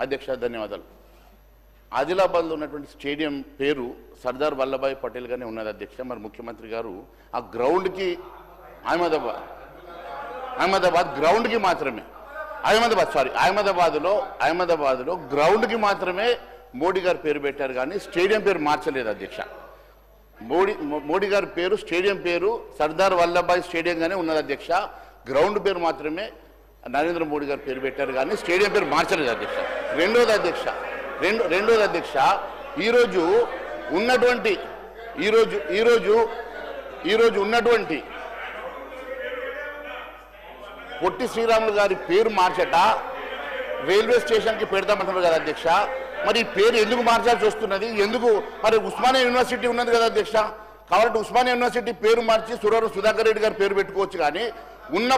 అధ్యక్ష ధన్యవాదాలు. ఆదిలాబాద్లో ఉన్నటువంటి స్టేడియం పేరు సర్దార్ వల్లభాయ్ పటేల్ గానే ఉన్నది అధ్యక్ష. మరి ముఖ్యమంత్రి గారు ఆ గ్రౌండ్కి అహ్మదాబాద్ గ్రౌండ్కి మాత్రమే అహ్మదాబాద్లో గ్రౌండ్కి మాత్రమే మోడీ గారు పేరు పెట్టారు కానీ స్టేడియం పేరు మార్చలేదు అధ్యక్ష. మోడీ గారి పేరు స్టేడియం పేరు సర్దార్ వల్లభాయ్ స్టేడియంగానే ఉన్నది అధ్యక్ష. గ్రౌండ్ పేరు మాత్రమే నరేంద్ర మోడీ గారు పేరు పెట్టారు కానీ స్టేడియం పేరు మార్చలేదు అధ్యక్ష. రెండోది అధ్యక్ష ఈరోజు ఉన్నటువంటి పొట్టి శ్రీరాములు గారి పేరు మార్చట రైల్వే స్టేషన్కి పెడతామంటున్నారు కదా అధ్యక్ష. మరి ఈ పేరు ఎందుకు మార్చాల్సి వస్తున్నది? ఎందుకు? మరి ఉస్మానియా యూనివర్సిటీ ఉన్నది కదా అధ్యక్ష. కాబట్టి ఉస్మానియా యూనివర్సిటీ పేరు మార్చి సురవరం సుధాకర్ రెడ్డి గారి పేరు పెట్టుకోవచ్చు కానీ ఉన్న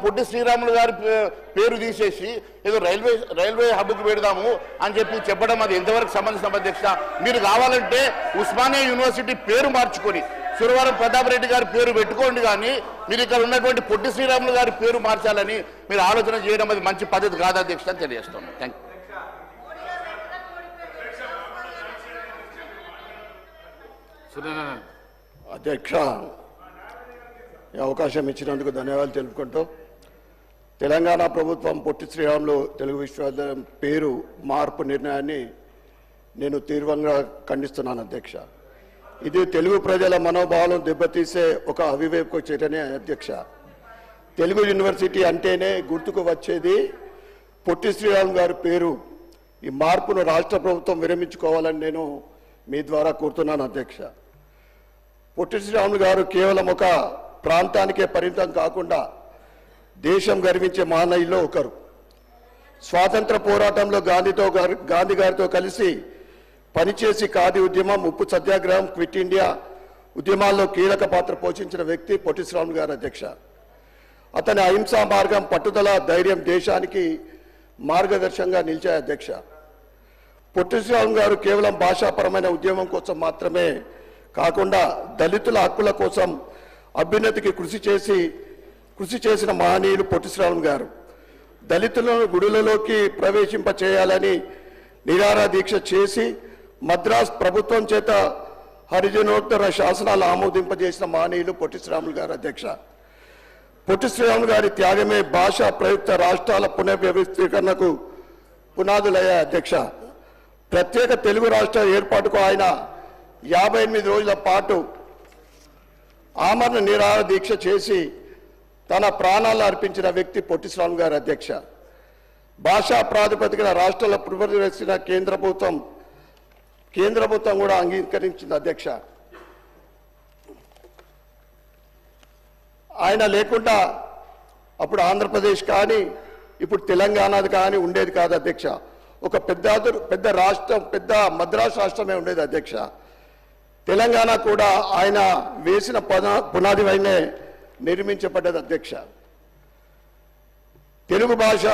పొట్టి శ్రీరాములు గారి పేరు తీసేసి ఏదో రైల్వే హబ్కి పెడదాము అని చెప్పడం అది ఎంతవరకు సంబంధించిన అధ్యక్ష? మీరు కావాలంటే ఉస్మానియా యూనివర్సిటీ పేరు మార్చుకొని సురవరం ప్రతాప్ రెడ్డి గారి పేరు పెట్టుకోండి కానీ మీరు ఇక్కడ ఉన్నటువంటి పొట్టి శ్రీరాములు గారి పేరు మార్చాలని మీరు ఆలోచన చేయడం అది మంచి పద్ధతి కాదు అధ్యక్ష అని తెలియజేస్తున్నాను. Thank you. అధ్యక్ష, ఈ అవకాశం ఇచ్చినందుకు ధన్యవాదాలు తెలుపుకుంటూ తెలంగాణ ప్రభుత్వం పొట్టి శ్రీరాములు తెలుగు విశ్వవిద్యాలయం పేరు మార్పు నిర్ణయాన్ని నేను తీవ్రంగా ఖండిస్తున్నాను అధ్యక్ష. ఇది తెలుగు ప్రజల మనోభావాలను దెబ్బతీసే ఒక అవివేక చర్యనే అధ్యక్ష. తెలుగు యూనివర్సిటీ అంటేనే గుర్తుకు వచ్చేది పొట్టి శ్రీరాములు గారి పేరు. ఈ మార్పును రాష్ట్ర ప్రభుత్వం విరమించుకోవాలని నేను మీ ద్వారా కోరుతున్నాను అధ్యక్ష. పొట్టి శ్రీరాములు గారు కేవలం ఒక ప్రాంతానికే పరిమితం కాకుండా దేశం గర్వించే మహనీయుల్లో ఒకరు. స్వాతంత్ర పోరాటంలో గాంధీ గారితో కలిసి పనిచేసి ఖాదీ ఉద్యమం, ఉప్పు సత్యాగ్రహం, క్విట్ ఇండియా ఉద్యమాల్లో కీలక పాత్ర పోషించిన వ్యక్తి పొట్టి శ్రీరాములు గారు అధ్యక్ష. అతని అహింసా మార్గం, పట్టుదల, ధైర్యం దేశానికి మార్గదర్శకంగా నిలిచాయి అధ్యక్ష. పొట్టి శ్రీరాములు గారు కేవలం భాషాపరమైన ఉద్యమం కోసం మాత్రమే కాకుండా దళితుల హక్కుల కోసం అభ్యున్నతికి కృషి చేసిన మహనీయులు పొట్టి శ్రీరాములు గారు. దళితులను గుడులలోకి ప్రవేశింప చేయాలని నిరాహార దీక్ష చేసి మద్రాస్ ప్రభుత్వం చేత హరిజనోత్తర శాసనాలు ఆమోదింపజేసిన మహనీయులు పొట్టి శ్రీరాములు గారు అధ్యక్ష. పొట్టి శ్రీరాములు గారి త్యాగమే భాషా ప్రయుక్త రాష్ట్రాల పునర్వ్యవస్థీకరణకు పునాదులయ్యాయి అధ్యక్ష. ప్రత్యేక తెలుగు రాష్ట్ర ఏర్పాటుకు ఆయన 58 రోజుల పాటు ఆమరణ నిరాహార దీక్ష చేసి తన ప్రాణాలు అర్పించిన వ్యక్తి పొట్టి శ్రీరాములు గారు అధ్యక్ష. భాషా ప్రాతిపదికన రాష్ట్రాల పునర్వ్యవస్థ కేంద్ర ప్రభుత్వం కూడా అంగీకరించింది అధ్యక్ష. ఆయన లేకుండా అప్పుడు ఆంధ్రప్రదేశ్ కానీ ఇప్పుడు తెలంగాణది కానీ ఉండేది కాదు అధ్యక్ష. ఒక పెద్ద రాష్ట్రం, పెద్ద మద్రాసు రాష్ట్రమే ఉండేది అధ్యక్ష. తెలంగాణ కూడా ఆయన వేసిన పునాది పైనే నిర్మించబడ్డది అధ్యక్ష. తెలుగు భాష